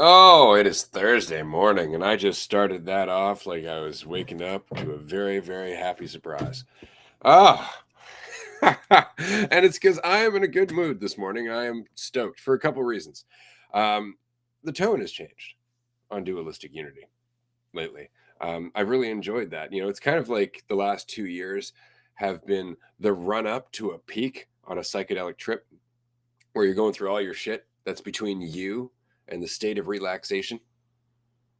Oh, it is Thursday morning, and I just started that off like I was waking up to a very, very happy surprise. Ah, and it's because I am in a good mood this morning. I am stoked for a couple reasons. Um, the tone has changed on Dualistic Unity lately. I've really enjoyed that. It's kind of like the last 2 years have been the run up to a peak on a psychedelic trip where you're going through all your shit that's between you and the state of relaxation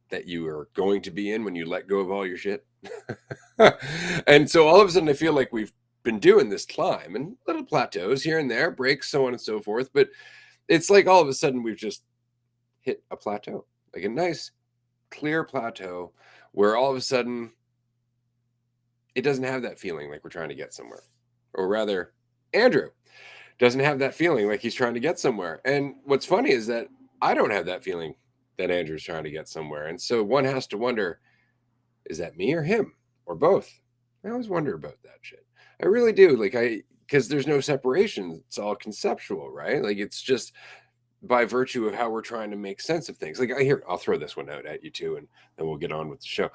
that you are going to be in when you let go of all your shit. And so all of a sudden, I feel like we've been doing this climb and little plateaus here and there, breaks, so on and so forth. But it's like all of a sudden we've just hit a plateau, like a nice, clear plateau where all of a sudden it doesn't have that feeling like we're trying to get somewhere. Or rather, Andrew doesn't have that feeling like he's trying to get somewhere. And what's funny is that I don't have that feeling that Andrew's trying to get somewhere. And so one has to wonder, is that me or him or both? I always wonder about that shit. I really do. Because there's no separation. It's all conceptual, right? Like it's just by virtue of how we're trying to make sense of things. I'll throw this one out at you too, and then we'll get on with the show.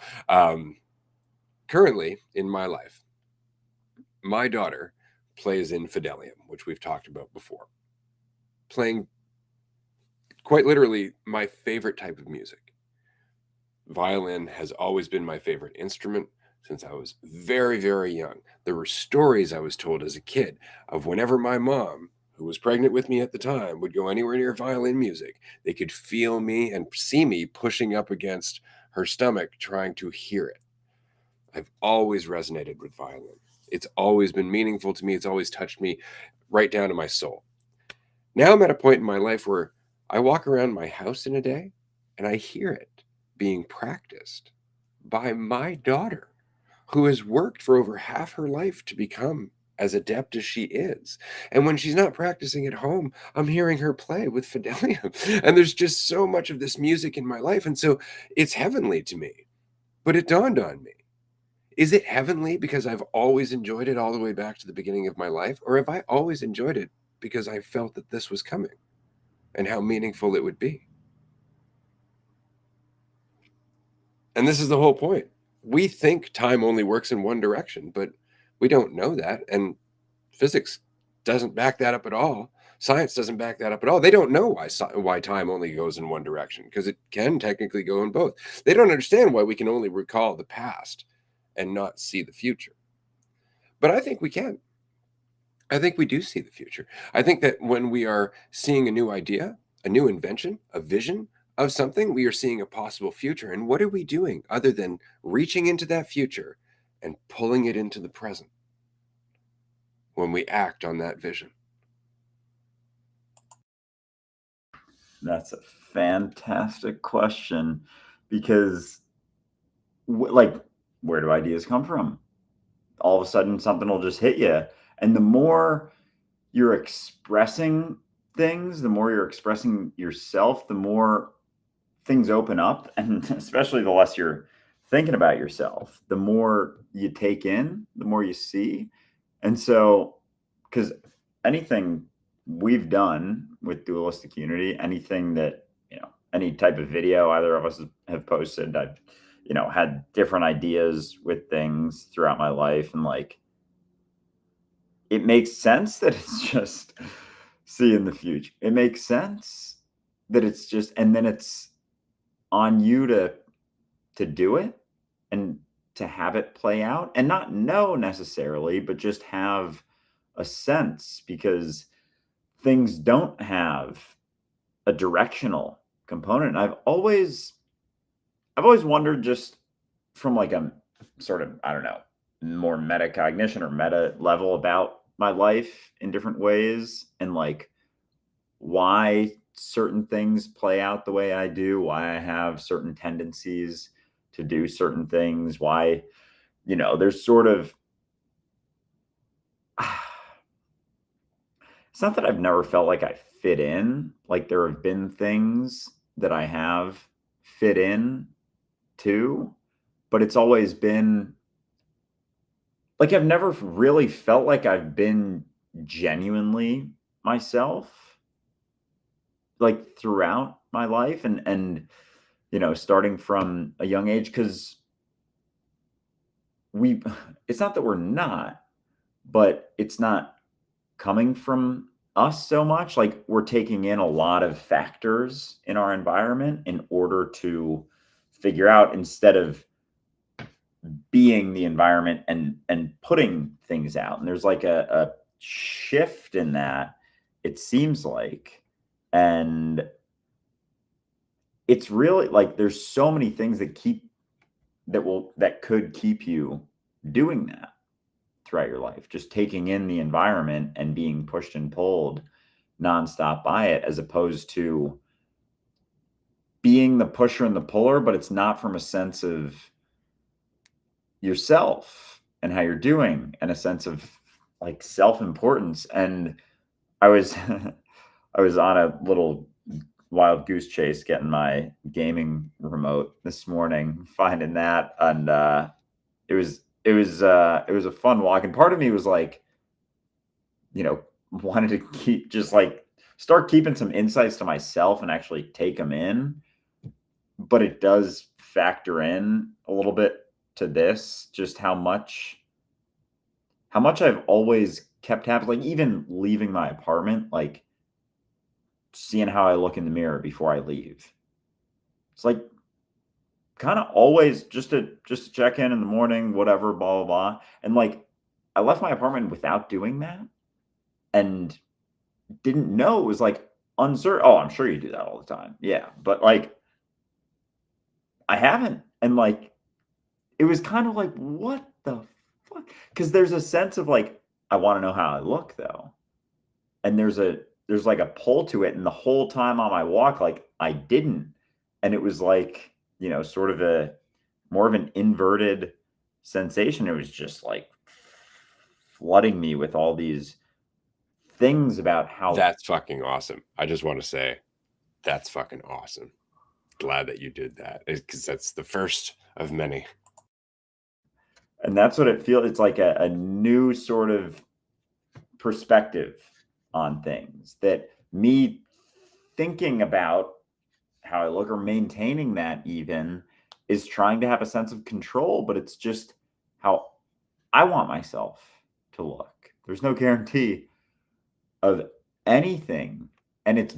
Currently in my life, my daughter plays in Fidelium, which we've talked about before, playing quite literally my favorite type of music. Violin has always been my favorite instrument since I was very, very young. There were stories I was told as a kid of whenever my mom, who was pregnant with me at the time, would go anywhere near violin music, they could feel me and see me pushing up against her stomach trying to hear it. I've always resonated with violin. It's always been meaningful to me. It's always touched me right down to my soul. Now I'm at a point in my life where I walk around my house in a day and I hear it being practiced by my daughter, who has worked for over half her life to become as adept as she is. And when she's not practicing at home, I'm hearing her play with Fidelia. And there's just so much of this music in my life. And so it's heavenly to me. But it dawned on me, is it heavenly because I've always enjoyed it all the way back to the beginning of my life? Or have I always enjoyed it because I felt that this was coming and how meaningful it would be? And this is the whole point. We think time only works in one direction, but we don't know that. And physics doesn't back that up at all. Science doesn't back that up at all. They don't know why time only goes in one direction, because it can technically go in both. They don't understand why we can only recall the past and not see the future. But I think we can. I think we do see the future. I think that when we are seeing a new idea, a new invention, a vision of something, we are seeing a possible future. And what are we doing other than reaching into that future and pulling it into the present when we act on that vision? That's a fantastic question because, like, where do ideas come from? All of a sudden, something will just hit you. And the more you're expressing things, the more you're expressing yourself, the more things open up. And especially the less you're thinking about yourself, the more you take in, the more you see. And so, because anything we've done with Dualistic Unity, anything that, any type of video either of us have posted, I've, had different ideas with things throughout my life. And like, it makes sense that it's just seeing the future. It makes sense that it's just, and then it's on you to do it and to have it play out and not know necessarily, but just have a sense, because things don't have a directional component. I've always wondered, just from like a sort of, I don't know, more metacognition or meta level about my life in different ways, and like why certain things play out the way I do, why I have certain tendencies to do certain things, why, there's sort of, it's not that I've never felt like I fit in. Like there have been things that I have fit in to, but it's always been like I've never really felt like I've been genuinely myself, like throughout my life, and starting from a young age, because it's not that we're not, but it's not coming from us so much. Like, we're taking in a lot of factors in our environment in order to figure out, instead of being the environment and putting things out. And there's like a shift in that, it seems like. And it's really like there's so many things that could keep you doing that throughout your life, just taking in the environment and being pushed and pulled nonstop by it, as opposed to being the pusher and the puller, but it's not from a sense of yourself and how you're doing, and a sense of like self-importance. And I was I was on a little wild goose chase getting my gaming remote this morning, finding that, and it was a fun walk. And part of me was like, wanted to start keeping some insights to myself and actually take them in. But it does factor in a little bit to this, just how much I've always kept happening. Like, even leaving my apartment, like seeing how I look in the mirror before I leave. It's like kind of always just to check in the morning, whatever, blah blah blah. And like, I left my apartment without doing that, and didn't know it was like uncertain. Oh, I'm sure you do that all the time. Yeah, but like, I haven't. And like, it was kind of like, what the fuck? Because there's a sense of like, I want to know how I look though. And there's like a pull to it. And the whole time on my walk, like, I didn't. And it was like, sort of a more of an inverted sensation. It was just like flooding me with all these things about how That's fucking awesome. I just want to say that's fucking awesome. Glad that you did that, because that's the first of many. And that's what it feels. It's like a new sort of perspective on things, that me thinking about how I look, or maintaining that even, is trying to have a sense of control, but it's just how I want myself to look. There's no guarantee of anything. And it's,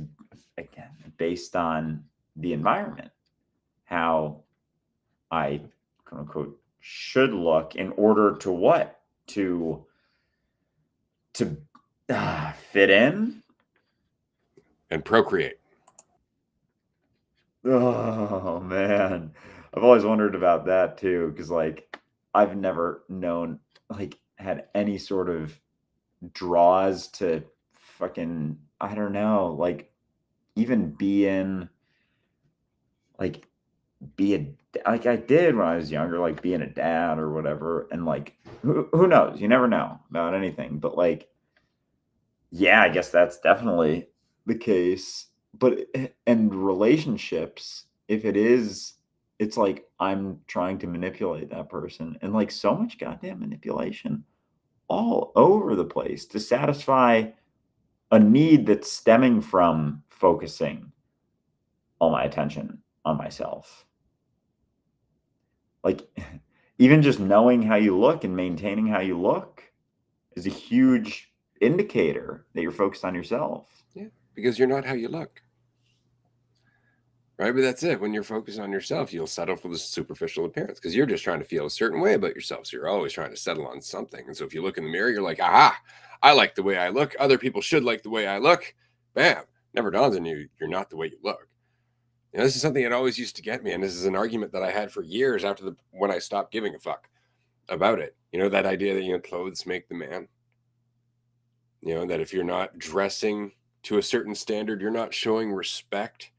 again, based on the environment, how I, quote unquote, should look in order to what? To fit in and procreate. Oh man, I've always wondered about that too, because like, I've never known, like, had any sort of draws to fucking, I don't know, like, even like be a like I did when I was younger, like being a dad or whatever. And like, who knows? You never know about anything. But like, yeah, I guess that's definitely the case. But and relationships, if it is, it's like I'm trying to manipulate that person, and like, so much goddamn manipulation all over the place to satisfy a need that's stemming from focusing all my attention on myself. Like, even just knowing how you look and maintaining how you look is a huge indicator that you're focused on yourself. Yeah, because you're not how you look. Right? But that's it. When you're focused on yourself, you'll settle for the superficial appearance, because you're just trying to feel a certain way about yourself. So you're always trying to settle on something. And so if you look in the mirror, you're like, aha, I like the way I look. Other people should like the way I look. Bam. Never dawns on you, you're not the way you look. This is something that always used to get me. And this is an argument that I had for years after when I stopped giving a fuck about it. That idea that, clothes make the man. That if you're not dressing to a certain standard, you're not showing respect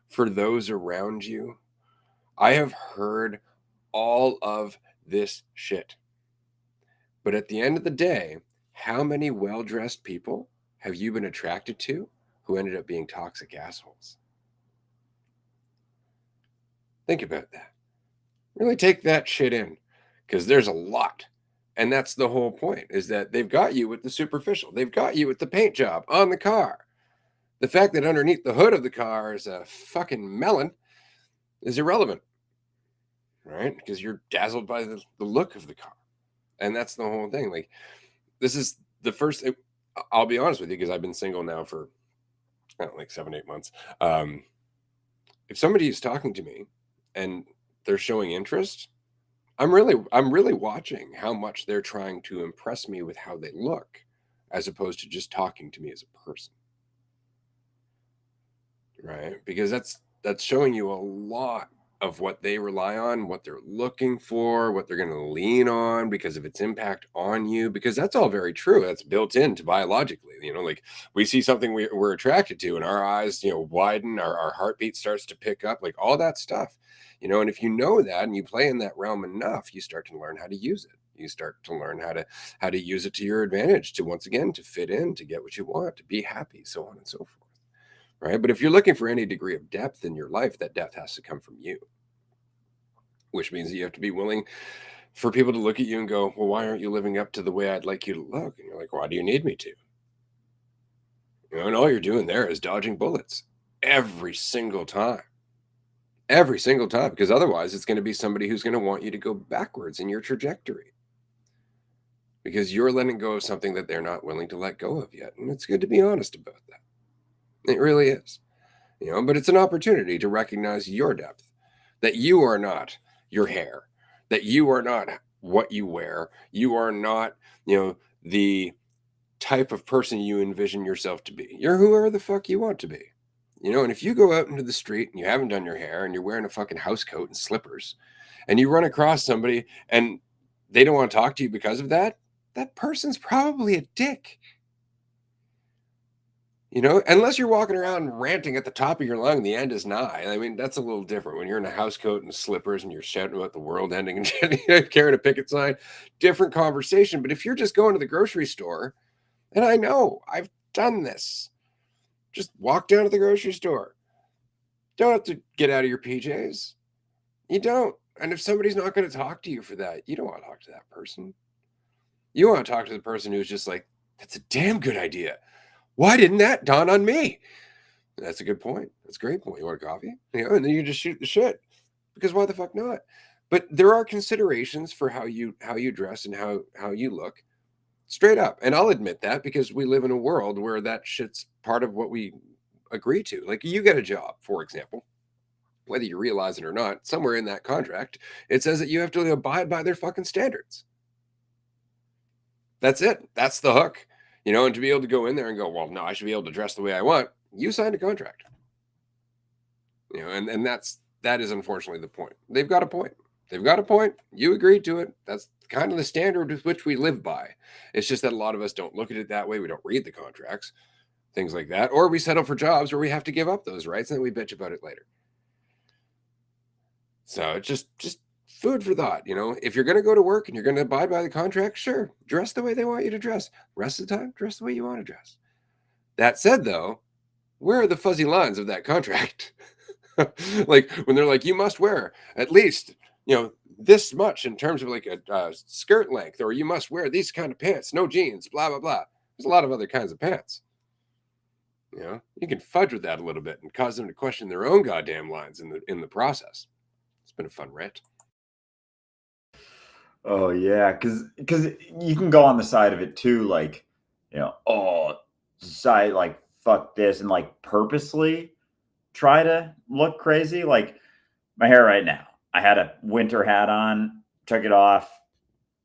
for those around you. I have heard all of this shit. But at the end of the day, how many well-dressed people have you been attracted to who ended up being toxic assholes? Think about that. Really take that shit in, because there's a lot. And that's the whole point, is that they've got you with the superficial. They've got you with the paint job on the car. The fact that underneath the hood of the car is a fucking melon is irrelevant, right? Because you're dazzled by the look of the car. And that's the whole thing. Like, this is the first, I'll be honest with you, because I've been single now for like 7, 8 months. If somebody is talking to me and they're showing interest, I'm really watching how much they're trying to impress me with how they look, as opposed to just talking to me as a person. Right? Because that's showing you a lot of what they rely on, what they're looking for, what they're going to lean on because of its impact on you. Because that's all very true. That's built into biologically. Like we see something we're attracted to, and our eyes, widen, our heartbeat starts to pick up, like all that stuff. And if you know that and you play in that realm enough, you start to learn how to use it. You start to learn how to use it to your advantage, to once again to fit in, to get what you want, to be happy, so on and so forth. Right? But if you're looking for any degree of depth in your life, that depth has to come from you, which means that you have to be willing for people to look at you and go, well, why aren't you living up to the way I'd like you to look? And you're like, why do you need me to? And all you're doing there is dodging bullets every single time. Every single time, because otherwise it's going to be somebody who's going to want you to go backwards in your trajectory because you're letting go of something that they're not willing to let go of yet. And it's good to be honest about that. It really is. But it's an opportunity to recognize your depth, that you are not your hair, that you are not what you wear, you are not, the type of person you envision yourself to be. You're whoever the fuck you want to be. And if you go out into the street and you haven't done your hair and you're wearing a fucking house coat and slippers and you run across somebody and they don't want to talk to you because of that, that person's probably a dick. Unless you're walking around ranting at the top of your lung, the end is nigh. I mean, that's a little different. When you're in a house coat and slippers and you're shouting about the world ending and carrying a picket sign, different conversation. But if you're just going to the grocery store, and I know I've done this, just walk down to the grocery store. Don't have to get out of your PJs. You don't. And if somebody's not going to talk to you for that, you don't want to talk to that person. You want to talk to the person who's just like, that's a damn good idea. Why didn't that dawn on me? That's a good point. That's a great point. You want a coffee? And then you just shoot the shit. Because why the fuck not? But there are considerations for how you dress and how you look. Straight up. And I'll admit that because we live in a world where that shit's part of what we agree to. Like you get a job, for example, whether you realize it or not, somewhere in that contract, it says that you have to abide by their fucking standards. That's it. That's the hook. And to be able to go in there and go, well, no, I should be able to dress the way I want. You signed a contract. And that is unfortunately the point. They've got a point. They've got a point. You agreed to it. That's kind of the standard with which we live by. It's just that a lot of us don't look at it that way. We don't read the contracts, things like that. Or we settle for jobs where we have to give up those rights and then we bitch about it later. So it's just food for thought. If you're going to go to work and you're going to abide by the contract, sure, dress the way they want you to dress. Rest of the time, dress the way you want to dress. That said, though, where are the fuzzy lines of that contract? Like when they're like, you must wear at least, this much in terms of like a skirt length, or you must wear these kind of pants, no jeans, blah, blah, blah. There's a lot of other kinds of pants. You can fudge with that a little bit and cause them to question their own goddamn lines in the process. It's been a fun rant. Oh yeah, because you can go on the side of it too, like, oh, side like fuck this, and like purposely try to look crazy. Like my hair right now, I had a winter hat on, took it off,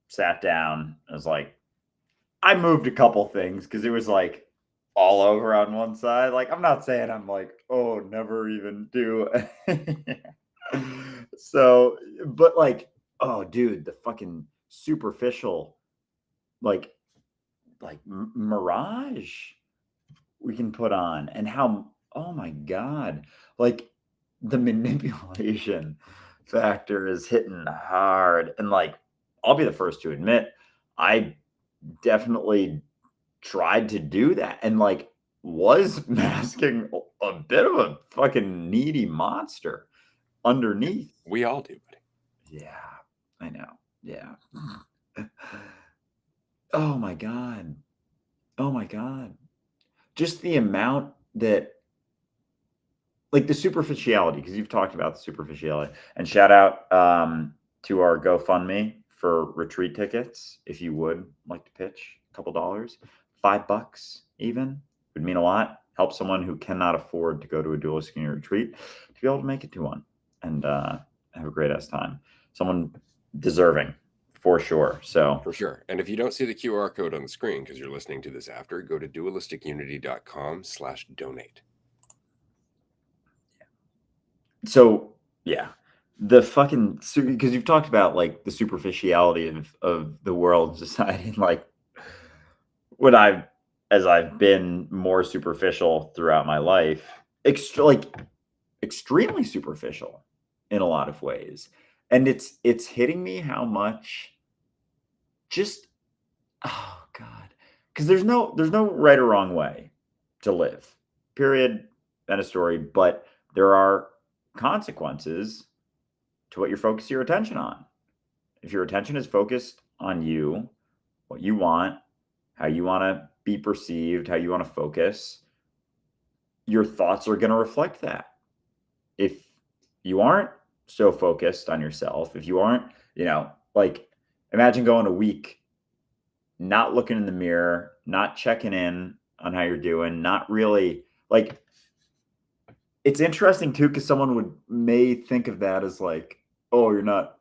sat down. I was like, I moved a couple things because it was like all over on one side. Like I'm not saying I'm like, oh, never even do. So, but like, oh, dude, the fucking superficial, like, mirage we can put on, and how, oh my god, like the manipulation factor is hitting hard. And like, I'll be the first to admit, I definitely tried to do that and like was masking a bit of a fucking needy monster underneath. We all do, buddy. Yeah, I know. Yeah. Oh my god. Oh my god. Just the amount that, like the superficiality, because you've talked about the superficiality, and shout out to our GoFundMe for retreat tickets. If you would like to pitch a couple dollars, $5 even would mean a lot. Help someone who cannot afford to go to a Dualistic Unity retreat to be able to make it to one and have a great ass time. Someone deserving for sure. So For sure. And if you don't see the QR code on the screen because you're listening to this after, go to dualisticunity.com/donate. So yeah, the fucking, because you've talked about like the superficiality of the world, society, and like when I've been more superficial throughout my life, extremely superficial in a lot of ways, and it's hitting me how much just, oh god, because there's no right or wrong way to live, period, end of story. But there are consequences to what you're focusing your attention on. If your attention is focused on you, what you want, how you want to be perceived, how you want to focus, your thoughts are going to reflect that. If you aren't so focused on yourself, if you aren't, like imagine going a week not looking in the mirror, not checking in on how you're doing, not really like, it's interesting too, because someone may think of that as like, oh, you're not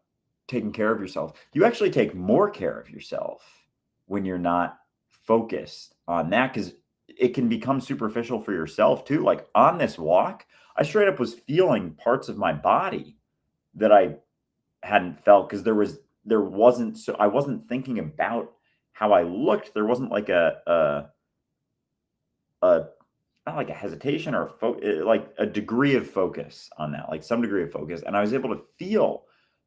taking care of yourself. You actually take more care of yourself when you're not focused on that, because it can become superficial for yourself too. Like on this walk, I straight up was feeling parts of my body that I hadn't felt, because I wasn't thinking about how I looked. There wasn't like a not like a hesitation or like a degree of focus on that, like some degree of focus. And I was able to feel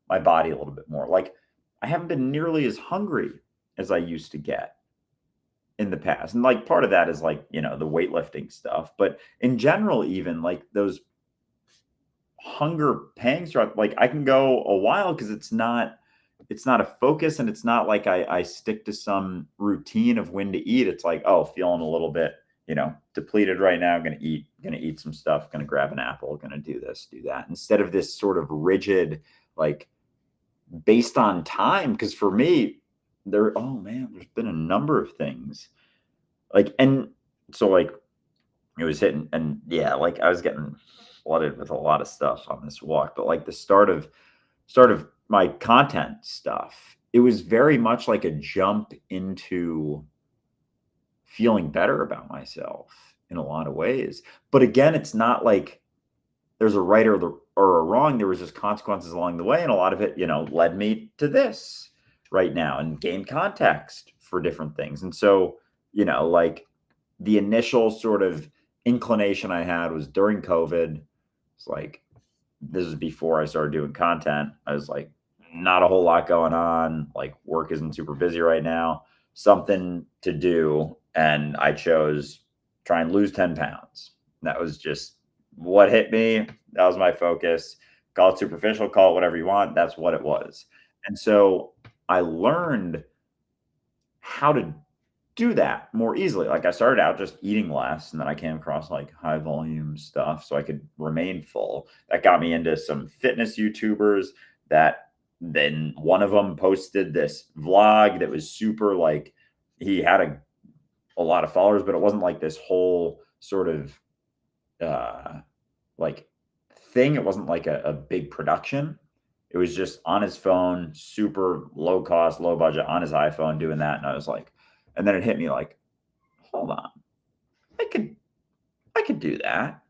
my body a little bit more. Like I haven't been nearly as hungry as I used to get in the past. And like part of that is like, the weightlifting stuff. But in general, even like those hunger pangs throughout, like I can go a while because it's not a focus, and it's not like I stick to some routine of when to eat. It's like, oh, feeling a little bit, depleted right now. Gonna eat some stuff, gonna grab an apple, gonna do this, do that, instead of this sort of rigid, like based on time. Because for me, oh man, there's been a number of things like, and so like it was hitting, and yeah, like I was getting flooded with a lot of stuff on this walk. But like the start of my content stuff, it was very much like a jump into feeling better about myself in a lot of ways. But again, it's not like there's a right or a wrong. There was just consequences along the way, and a lot of it, led me to this right now and gained context for different things. And so, like the initial sort of inclination I had was during COVID. It's like, this is before I started doing content. I was like, not a whole lot going on. Like work isn't super busy right now. Something to do. And I chose try and lose 10 pounds. That was just what hit me. That was my focus. Call it superficial, call it whatever you want. That's what it was. And so I learned how to do that more easily. Like I started out just eating less, and then I came across like high volume stuff so I could remain full. That got me into some fitness YouTubers. That then one of them posted this vlog that was super, like he had a lot of followers, but it wasn't like this whole sort of like thing. It wasn't like a big production. It was just on his phone, super low cost, low budget, on his iPhone doing that. And I was like, and then it hit me like, hold on, I could do that.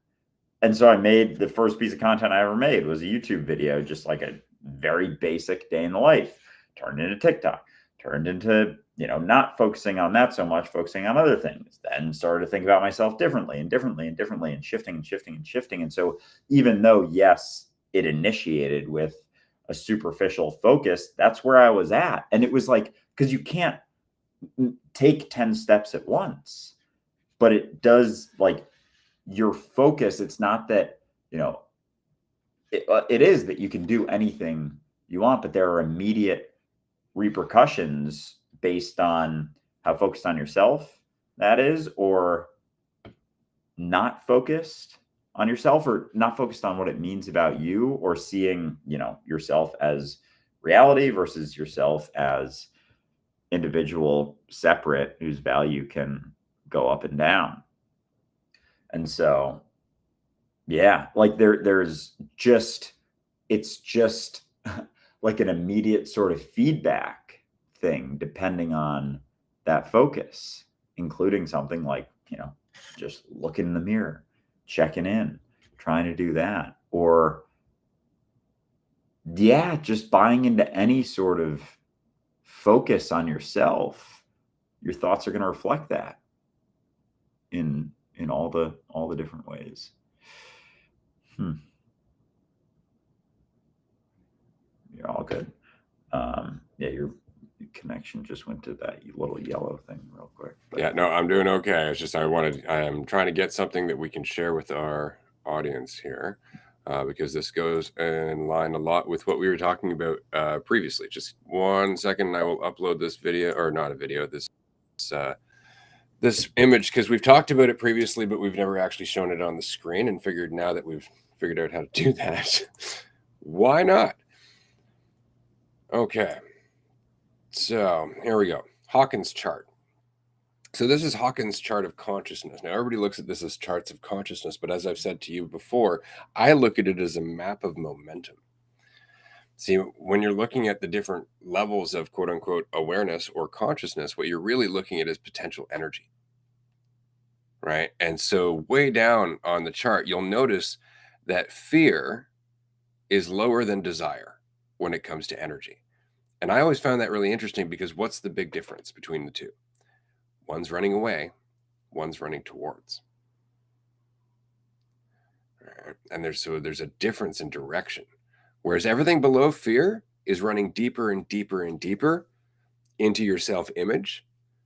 And so I made the first piece of content I ever made was a YouTube video, just like a very basic day in the life, turned into TikTok, turned into, not focusing on that so much, focusing on other things, then started to think about myself differently and differently and differently, and shifting and shifting and shifting. And so even though, yes, it initiated with a superficial focus, that's where I was at. And it was like, because you can't take 10 steps at once, but it does, like, your focus, it's not that, it is that you can do anything you want, but there are immediate repercussions based on how focused on yourself that is, or not focused on yourself, or not focused on what it means about you, or seeing, yourself as reality versus yourself as individual, separate, whose value can go up and down. And so, yeah, like there's just, it's just like an immediate sort of feedback thing depending on that focus, including something like, just looking in the mirror, checking in, trying to do that. Or, yeah, just buying into any sort of focus on yourself. Your thoughts are going to reflect that in all the different ways. You're all good. Yeah, your connection just went to that little yellow thing real quick. But yeah, no, I'm doing okay. It's just I'm trying to get something that we can share with our audience here, because this goes in line a lot with what we were talking about previously. Just 1 second, and I will upload this video, or not a video, this image, because we've talked about it previously, but we've never actually shown it on the screen, and figured now that we've figured out how to do that, why not? Okay, so here we go. Hawkins chart. So this is Hawkins' chart of consciousness. Now, everybody looks at this as charts of consciousness, but as I've said to you before, I look at it as a map of momentum. See, when you're looking at the different levels of quote unquote awareness or consciousness, what you're really looking at is potential energy, right? And so way down on the chart, you'll notice that fear is lower than desire when it comes to energy. And I always found that really interesting, because what's the big difference between the two? One's running away, one's running towards. And there's a difference in direction. Whereas everything below fear is running deeper and deeper and deeper into your self-image,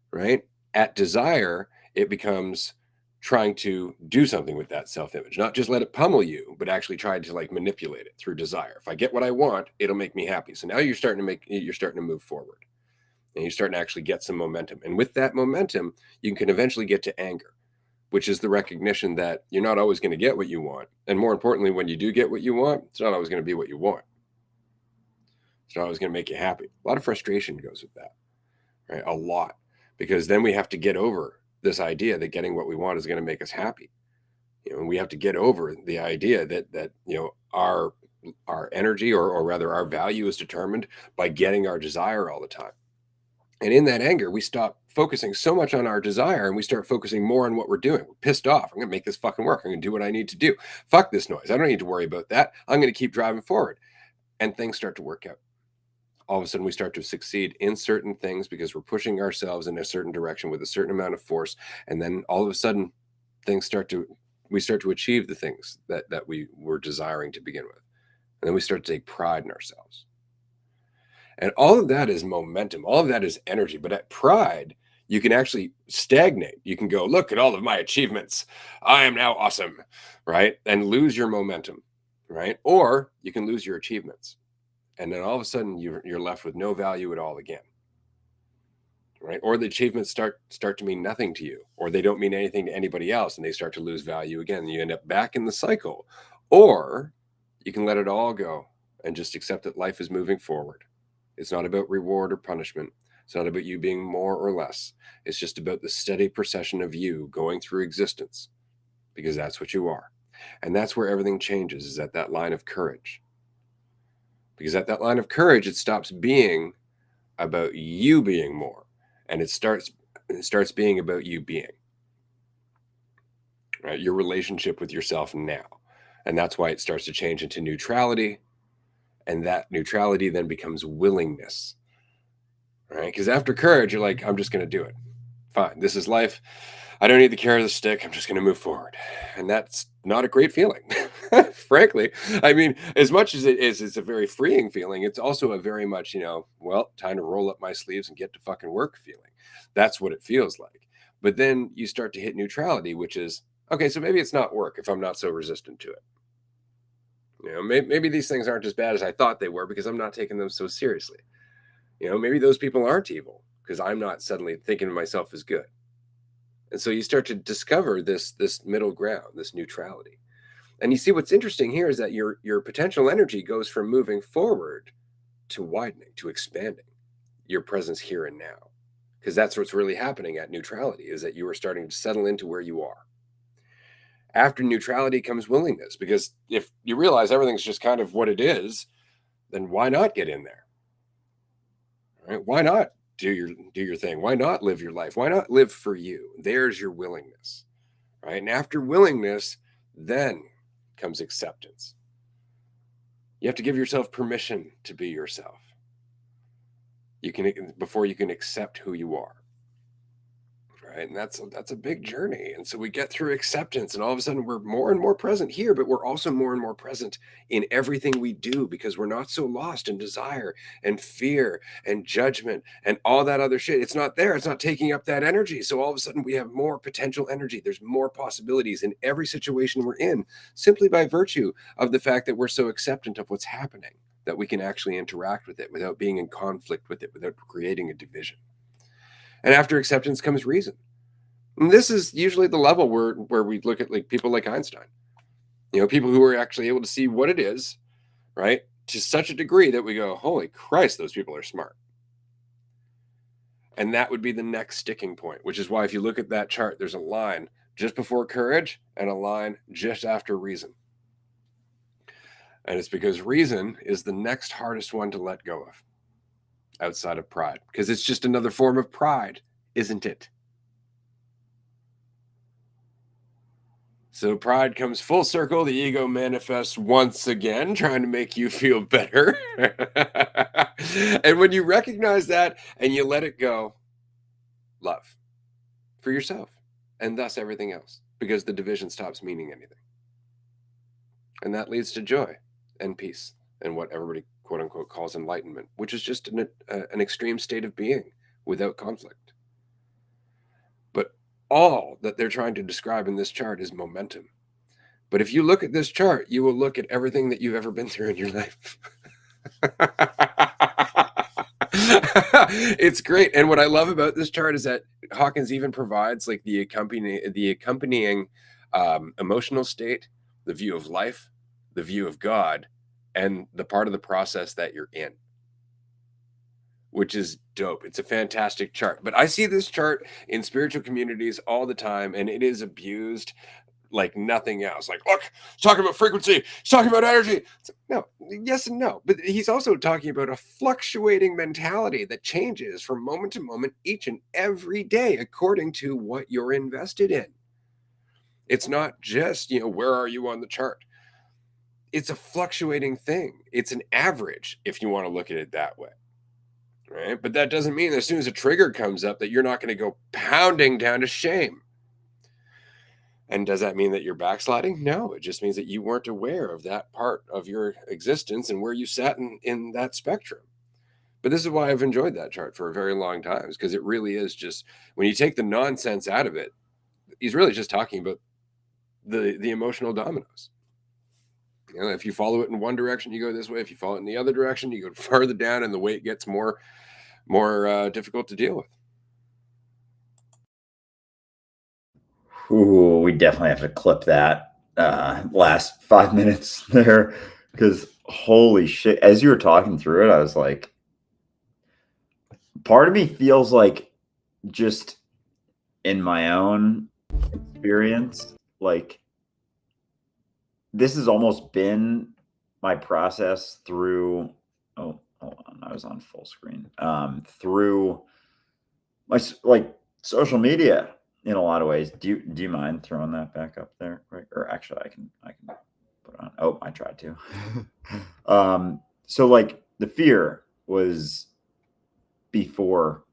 right? At desire, it becomes trying to do something with that self-image, not just let it pummel you, but actually try to like manipulate it through desire. If I get what I want, it'll make me happy. So now you're starting to move forward, and you're starting to actually get some momentum. And with that momentum, you can eventually get to anger, which is the recognition that you're not always going to get what you want. And more importantly, when you do get what you want, it's not always going to be what you want. It's not always going to make you happy. A lot of frustration goes with that, right? A lot, because then we have to get over this idea that getting what we want is going to make us happy. And we have to get over the idea that our energy, or rather our value, is determined by getting our desire all the time. And in that anger, we stop focusing so much on our desire, and we start focusing more on what we're doing. We're pissed off. I'm going to make this fucking work. I'm going to do what I need to do. Fuck this noise. I don't need to worry about that. I'm going to keep driving forward. And things start to work out. All of a sudden, we start to succeed in certain things because we're pushing ourselves in a certain direction with a certain amount of force. And then all of a sudden, we start to achieve the things that we were desiring to begin with. And then we start to take pride in ourselves. And all of that is momentum. All of that is energy. But at pride, you can actually stagnate. You can go, look at all of my achievements. I am now awesome, right? And lose your momentum, right? Or you can lose your achievements. And then all of a sudden, you're left with no value at all again, right? Or the achievements start to mean nothing to you, or they don't mean anything to anybody else, and they start to lose value again. And you end up back in the cycle. Or you can let it all go and just accept that life is moving forward. It's not about reward or punishment. It's not about you being more or less. It's just about the steady procession of you going through existence, because that's what you are. And that's where everything changes, is at that line of courage. Because at that line of courage, it stops being about you being more, and it starts being about you being, right? Your relationship with yourself now. And that's why it starts to change into neutrality. And that neutrality then becomes willingness, right? Because after courage, you're like, I'm just going to do it. Fine. This is life. I don't need the carrot or the stick. I'm just going to move forward. And that's not a great feeling, frankly. I mean, as much as it's a very freeing feeling, it's also a very much, well, time to roll up my sleeves and get to fucking work feeling. That's what it feels like. But then you start to hit neutrality, which is, okay, so maybe it's not work if I'm not so resistant to it. Maybe these things aren't as bad as I thought they were because I'm not taking them so seriously. Maybe those people aren't evil because I'm not suddenly thinking of myself as good. And so you start to discover this middle ground, this neutrality. And you see what's interesting here is that your potential energy goes from moving forward to widening, to expanding your presence here and now. Because that's what's really happening at neutrality, is that you are starting to settle into where you are. After neutrality comes willingness, because if you realize everything's just kind of what it is, then why not get in there? Right? Why not do your thing? Why not live your life? Why not live for you? There's your willingness. Right? And after willingness, then comes acceptance. You have to give yourself permission to be yourself. You can, before you can accept who you are. Right? And that's a big journey. And so we get through acceptance, and all of a sudden we're more and more present here, but we're also more and more present in everything we do, because we're not so lost in desire and fear and judgment and all that other shit. It's not there. It's not taking up that energy. So all of a sudden we have more potential energy. There's more possibilities in every situation we're in, simply by virtue of the fact that we're so acceptant of what's happening, that we can actually interact with it without being in conflict with it, without creating a division. And after acceptance comes reason. And this is usually the level where we look at like people like Einstein, people who are actually able to see what it is, right, to such a degree that we go, holy Christ, those people are smart. And that would be the next sticking point, which is why if you look at that chart, there's a line just before courage and a line just after reason. And it's because reason is the next hardest one to let go of outside of pride, because it's just another form of pride, isn't it? So pride comes full circle. The ego manifests once again, trying to make you feel better. And when you recognize that and you let it go, love for yourself and thus everything else, because the division stops meaning anything. And that leads to joy and peace and what everybody, quote unquote, calls enlightenment, which is just an extreme state of being without conflict. But all that they're trying to describe in this chart is momentum. But if you look at this chart, you will look at everything that you've ever been through in your life. It's great. And what I love about this chart is that Hawkins even provides like the accompanying emotional state, the view of life, the view of God, and the part of the process that you're in, which is dope. It's a fantastic chart. But I see this chart in spiritual communities all the time, and it is abused like nothing else. Like, look, he's talking about frequency, he's talking about energy. No, yes and no. But he's also talking about a fluctuating mentality that changes from moment to moment, each and every day, according to what you're invested in. It's not just, where are you on the chart? It's a fluctuating thing. It's an average, if you want to look at it that way. Right? But that doesn't mean that as soon as a trigger comes up that you're not going to go pounding down to shame. And does that mean that you're backsliding? No, it just means that you weren't aware of that part of your existence and where you sat in that spectrum. But this is why I've enjoyed that chart for a very long time, because it really is just, when you take the nonsense out of it, he's really just talking about the emotional dominoes. If you follow it in one direction, you go this way. If you follow it in the other direction, you go farther down, and the weight gets more difficult to deal with. Ooh, we definitely have to clip that last 5 minutes there, because holy shit, as you were talking through it, I was like, part of me feels like, just in my own experience, like this has almost been my process through, oh, hold on, I was on full screen, through my social media in a lot of ways. Do you mind throwing that back up there? Right? Or actually I can put it on. Oh, I tried to. So like the fear was before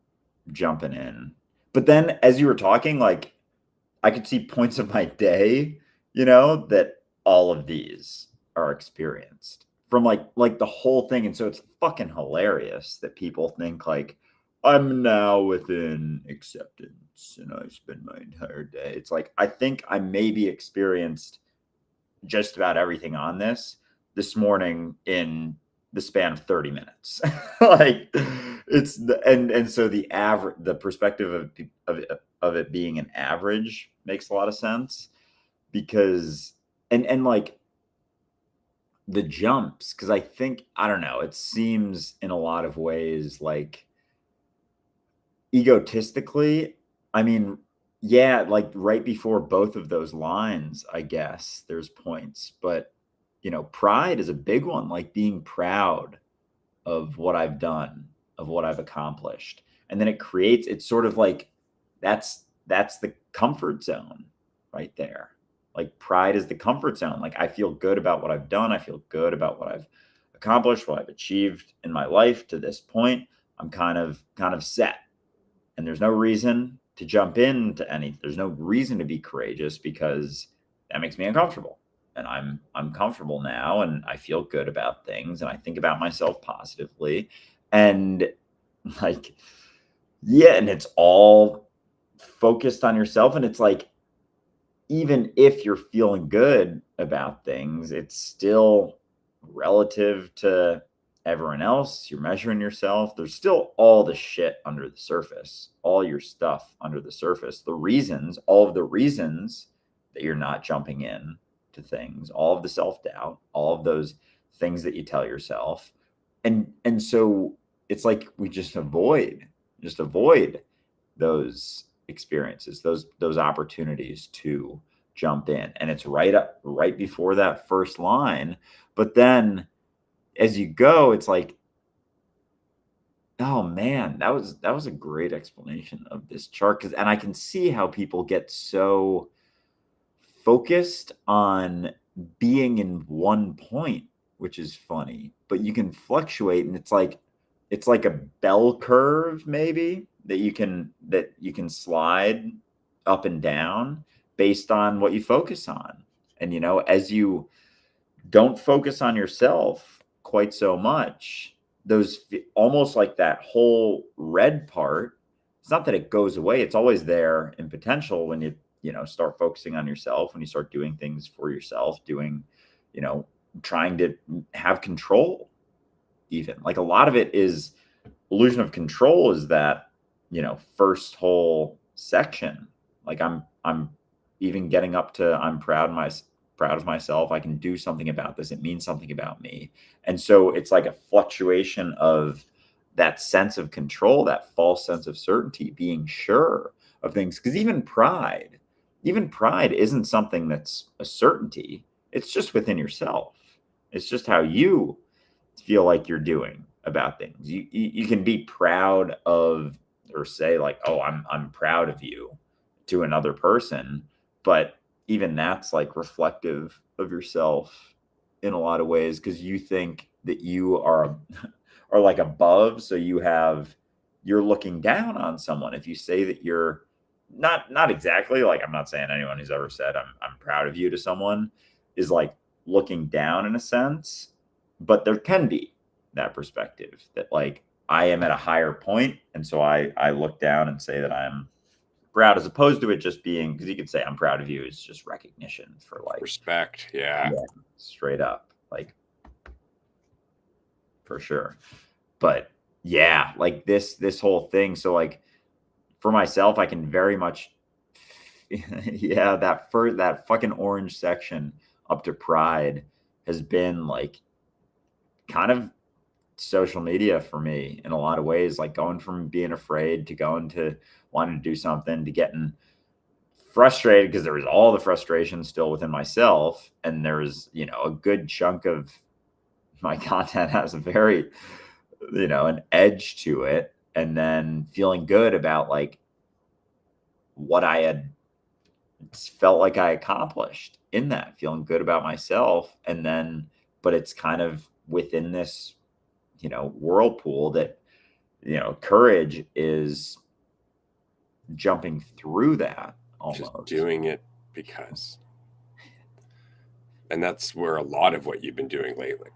jumping in. But then as you were talking, like I could see points of my day, that all of these are experienced from like the whole thing. And so it's fucking hilarious that people think like, I'm now within acceptance and I spend my entire day. It's like, I think I maybe experienced just about everything on this morning in the span of 30 minutes. Like it's and so the perspective of it being an average makes a lot of sense, because and like the jumps, because I think, I don't know, it seems in a lot of ways like egotistically, I mean, yeah, like right before both of those lines, I guess there's points, but pride is a big one, like being proud of what I've done, of what I've accomplished. And then it's sort of like that's the comfort zone right there. Like pride is the comfort zone. Like I feel good about what I've done. I feel good about what I've accomplished, what I've achieved in my life to this point. I'm kind of set. And there's no reason to jump into any, there's no reason to be courageous, because that makes me uncomfortable. And I'm comfortable now, and I feel good about things, and I think about myself positively. And like, yeah, and it's all focused on yourself. And it's like, even if you're feeling good about things, it's still relative to everyone else. You're measuring yourself. There's still all the shit under the surface, all your stuff under the surface. The reasons, all of the reasons that you're not jumping in to things, all of the self-doubt, all of those things that you tell yourself. And so it's like we just avoid those experiences, those opportunities to jump in. And it's right before that first line. But then as you go, it's like, oh man, that was a great explanation of this chart. And I can see how people get so focused on being in one point, which is funny, but you can fluctuate. And it's like a bell curve, maybe, that you can slide up and down based on what you focus on. And as you don't focus on yourself quite so much, those almost like that whole red part, it's not that it goes away, it's always there in potential when you start focusing on yourself, when you start doing things for yourself, you know trying to have control. Even like a lot of it is illusion of control, is that first whole section. Like I'm even getting up to, I'm proud of myself, I can do something about this, it means something about me. And so it's like a fluctuation of that sense of control, that false sense of certainty, being sure of things. Because even pride isn't something that's a certainty, it's just within yourself. It's just how you feel like you're doing about things. You can be proud of, or say like, oh, I'm proud of you to another person, but even that's like reflective of yourself in a lot of ways, because you think that you are like above, so you're looking down on someone if you say that you're not exactly, like, I'm not saying anyone who's ever said I'm proud of you to someone is like looking down in a sense, but there can be that perspective that like I am at a higher point, and so I look down and say that I'm proud, as opposed to it just being, because you could say I'm proud of you is just recognition for like Respect. Yeah. straight up, like, for sure. But yeah, like this whole thing. So like for myself, I can very much yeah, that fucking orange section up to pride has been like kind of social media for me in a lot of ways, like going from being afraid to going to wanting to do something, to getting frustrated because there was all the frustration still within myself. And there was, a good chunk of my content has a very, an edge to it. And then feeling good about like what I had felt like I accomplished in that, feeling good about myself. And then, but it's kind of within this, whirlpool that, courage is jumping through that Just almost. doing it because. And that's where a lot of what you've been doing lately,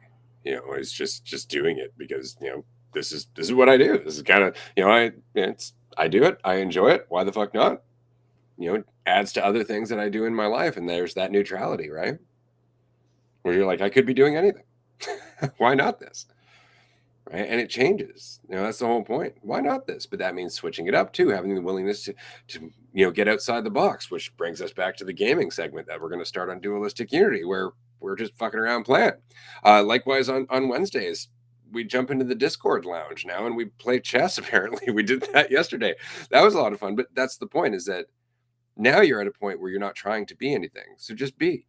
is just doing it because, this is what I do. This is kind of, I do it. I enjoy it. Why the fuck not? It adds to other things that I do in my life. And there's that neutrality, right? Where you're like, I could be doing anything. Why not this? right? And it changes. That's the whole point. Why not this? But that means switching it up too, having the willingness to get outside the box, which brings us back to the gaming segment that we're going to start on Dualistic Unity, where we're just fucking around playing. Likewise, on Wednesdays, we jump into the Discord lounge now and we play chess. Apparently, we did that yesterday. That was a lot of fun. But that's the point: is that now you're at a point where you're not trying to be anything, so just be,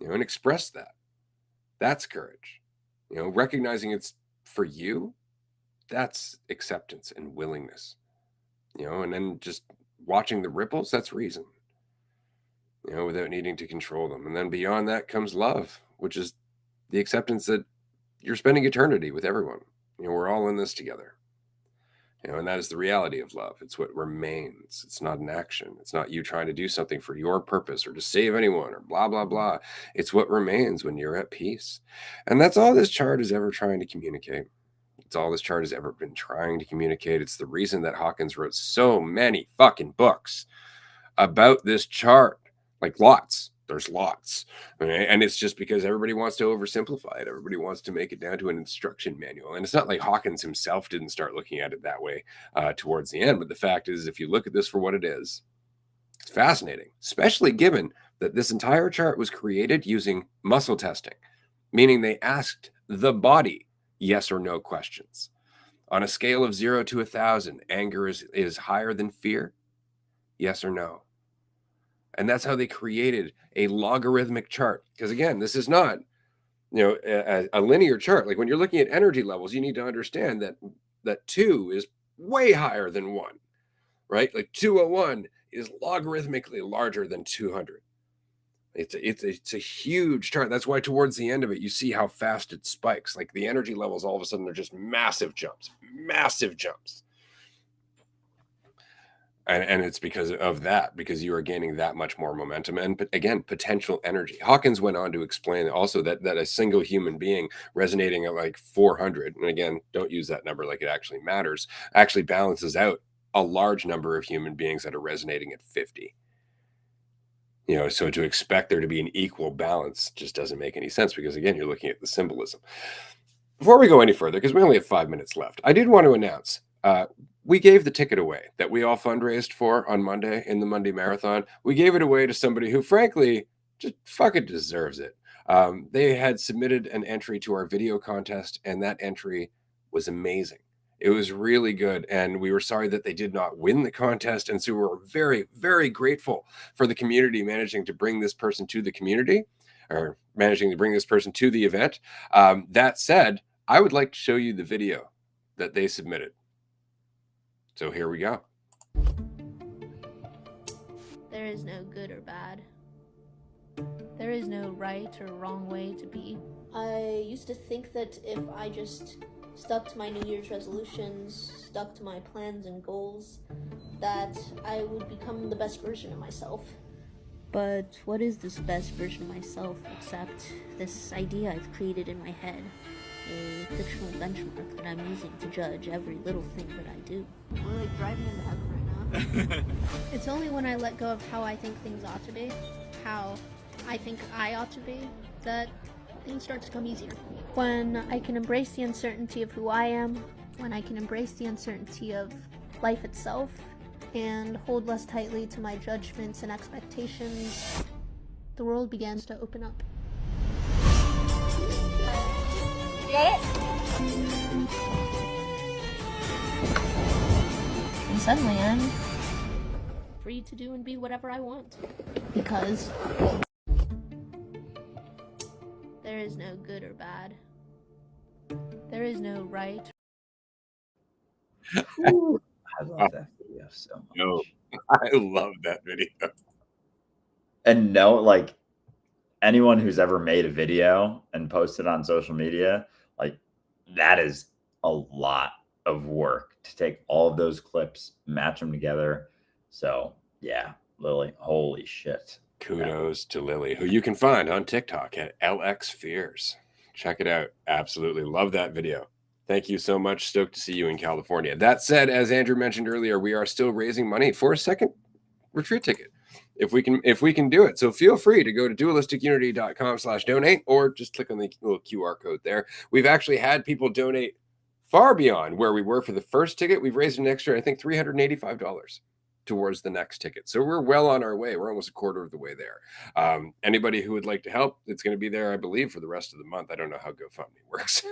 and express that. That's courage. Recognizing it's for you, that's acceptance and willingness. And then just watching the ripples, that's reason. Without needing to control them. And then beyond that comes love, which is the acceptance that you're spending eternity with everyone. We're all in this together. And that is the reality of love. It's what remains. It's not an action. It's not you trying to do something for your purpose or to save anyone or blah, blah, blah. It's what remains when you're at peace. And that's all this chart is ever trying to communicate. It's all this chart has ever been trying to communicate. It's the reason that Hawkins wrote so many fucking books about this chart. Like lots. There's lots. Okay? And it's just because everybody wants to oversimplify it. Everybody wants to make it down to an instruction manual. And it's not like Hawkins himself didn't start looking at it that way towards the end. But the fact is, if you look at this for what it is, it's fascinating, especially given that this entire chart was created using muscle testing, meaning they asked the body yes or no questions. On a scale of 0 to 1,000, anger is higher than fear? Yes or no? And that's how they created a logarithmic chart. Because again, this is not, a linear chart. Like when you're looking at energy levels, you need to understand that 2 is way higher than 1, right? Like 201 is logarithmically larger than 200. It's a huge chart. That's why towards the end of it, you see how fast it spikes. Like the energy levels, all of a sudden, they're just massive jumps, massive jumps. And it's because of that, because you are gaining that much more momentum and, again, potential energy. Hawkins went on to explain also that a single human being resonating at like 400, and again, don't use that number like it actually matters, actually balances out a large number of human beings that are resonating at 50. So to expect there to be an equal balance just doesn't make any sense because, again, you're looking at the symbolism. Before we go any further, because we only have 5 minutes left, I did want to announce we gave the ticket away that we all fundraised for on Monday in the Monday Marathon. We gave it away to somebody who, frankly, just fucking deserves it. They had submitted an entry to our video contest, and that entry was amazing. It was really good, and we were sorry that they did not win the contest, and so we were very, very grateful for the community managing to bring this person to the community, or managing to bring this person to the event. That said, I would like to show you the video that they submitted. So here we go. There is no good or bad. There is no right or wrong way to be. I used to think that if I just stuck to my New Year's resolutions, stuck to my plans and goals, that I would become the best version of myself. But what is this best version of myself except this idea I've created in my head? A fictional benchmark that I'm using to judge every little thing that I do. We're like driving into heaven right now. It's only when I let go of how I think things ought to be, how I think I ought to be, that things start to come easier. When I can embrace the uncertainty of who I am, when I can embrace the uncertainty of life itself, and hold less tightly to my judgments and expectations, the world begins to open up. Get it? And suddenly I'm free to do and be whatever I want. Because there is no good or bad. There is no right. Ooh, I love that video so much. No, I love that video. And no, like anyone who's ever made a video and posted on social media, like that is a lot of work to take all of those clips, match them together. So yeah, Lily, holy shit. Kudos to Lily, who you can find on TikTok at LX Fears. Check it out. Absolutely love that video. Thank you so much. Stoked to see you in California. That said, as Andrew mentioned earlier, we are still raising money for a second retreat ticket. if we can do it. So feel free to go to dualisticulunity.com/donate, or just click on the little QR code there. We've actually had people donate far beyond where we were for the first ticket. We've raised an extra, I think, $385 towards the next ticket. So we're well on our way. We're almost a quarter of the way there. Anybody who would like to help, it's going to be there, I believe, for the rest of the month. I don't know how GoFundMe works.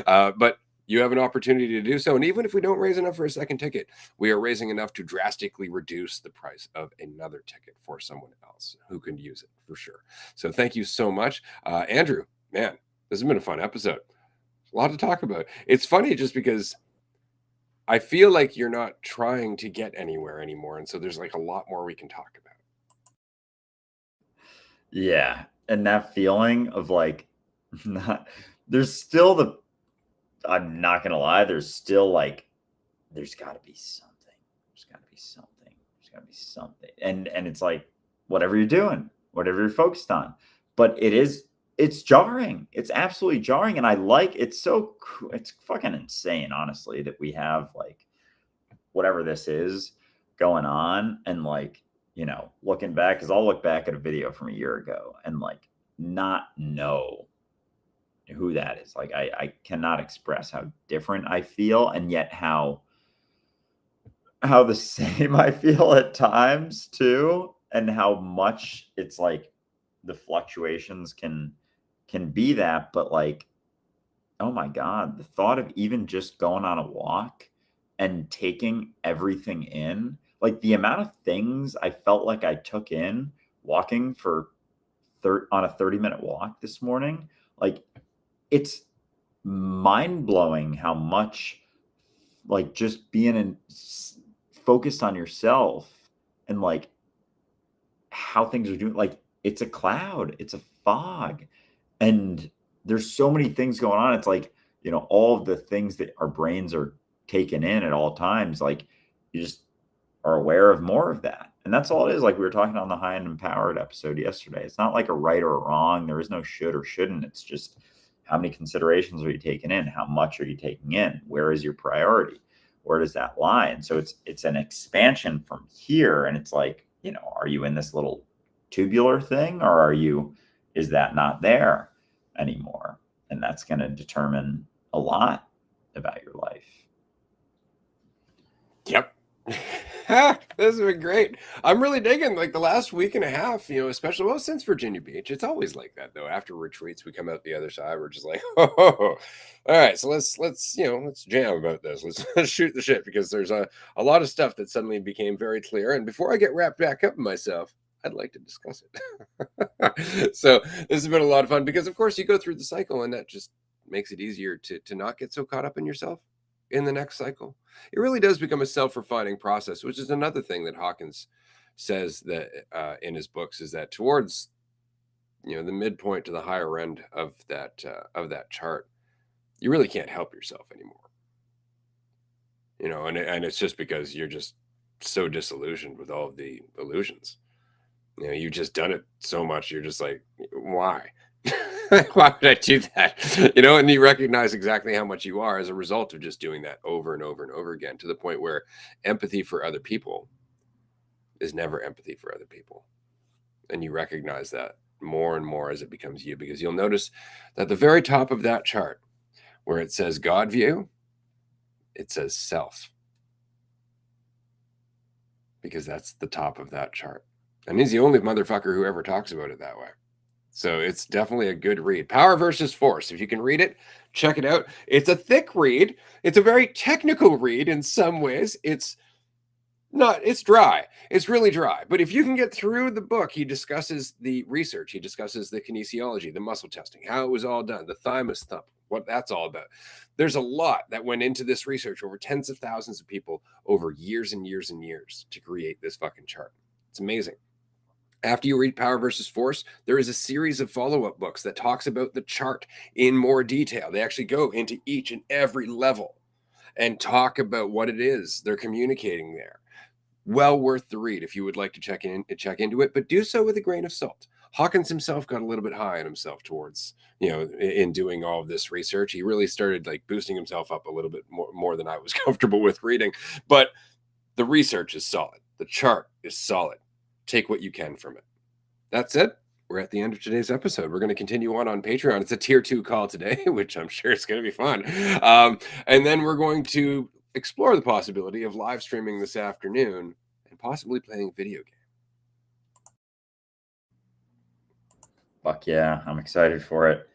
But you have an opportunity to do so. And even if we don't raise enough for a second ticket, we are raising enough to drastically reduce the price of another ticket for someone else who can use it for sure. So thank you so much. Andrew, man, this has been a fun episode. A lot to talk about. It's funny just because I feel like you're not trying to get anywhere anymore. And so there's like a lot more we can talk about. Yeah. And that feeling of like, there's still I'm not going to lie, there's still like, there's got to be something. There's got to be something. There's got to be something. And it's like, whatever you're doing, whatever you're focused on. But it's jarring. It's absolutely jarring. And it's fucking insane, honestly, that we have like whatever this is going on. And like, looking back, because I'll look back at a video from a year ago and like not know who that is. Like I cannot express how different I feel, and yet how the same I feel at times too, and how much it's like the fluctuations can be that. But like, oh my God, the thought of even just going on a walk and taking everything in, like the amount of things I felt like I took in walking on a 30-minute walk this morning, like it's mind-blowing how much like just being focused on yourself and like how things are doing. Like it's a cloud, it's a fog, and there's so many things going on. It's like, all of the things that our brains are taking in at all times, like you just are aware of more of that. And that's all it is. Like we were talking on the High and Empowered episode yesterday. It's not like a right or a wrong. There is no should or shouldn't. It's just how many considerations are you taking in? How much are you taking in? Where is your priority? Where does that lie? And so it's an expansion from here. And it's like, are you in this little tubular thing, or is that not there anymore? And that's going to determine a lot about your life. Yep. This has been great. I'm really digging like the last week and a half, especially since Virginia Beach. It's always like that though. After retreats, we come out the other side. We're just like, all right, so let's jam about this. Let's shoot the shit, because there's a lot of stuff that suddenly became very clear. And before I get wrapped back up in myself, I'd like to discuss it. So this has been a lot of fun, because of course you go through the cycle, and that just makes it easier to not get so caught up in yourself in the next cycle. It really does become a self-refining process, which is another thing that Hawkins says that in his books, is that towards the midpoint to the higher end of that chart, you really can't help yourself anymore. And it's just because you're just so disillusioned with all of the illusions. You've just done it so much. You're just like, why? Why would I do that? And you recognize exactly how much you are as a result of just doing that over and over and over again, to the point where empathy for other people is never empathy for other people. And you recognize that more and more as it becomes you, because you'll notice that the very top of that chart, where it says God view, it says self, because that's the top of that chart. And he's the only motherfucker who ever talks about it that way. So it's definitely a good read. Power versus Force. If you can read it, check it out. It's a thick read. It's a very technical read in some ways. It's dry. It's really dry. But if you can get through the book, he discusses the research. He discusses the kinesiology, the muscle testing, how it was all done, the thymus thump, what that's all about. There's a lot that went into this research over tens of thousands of people over years and years and years to create this fucking chart. It's amazing. After you read Power versus Force, there is a series of follow-up books that talks about the chart in more detail. They actually go into each and every level and talk about what it is they're communicating there. Well worth the read if you would like to check into it, but do so with a grain of salt. Hawkins himself got a little bit high on himself towards, in doing all of this research. He really started like boosting himself up a little bit more than I was comfortable with reading. But the research is solid. The chart is solid. take what you can from it. That's it. We're at the end of today's episode. We're going to continue on Patreon. It's a tier 2 call today, which I'm sure is going to be fun. And then we're going to explore the possibility of live streaming this afternoon and possibly playing a video game. Fuck yeah, I'm excited for it.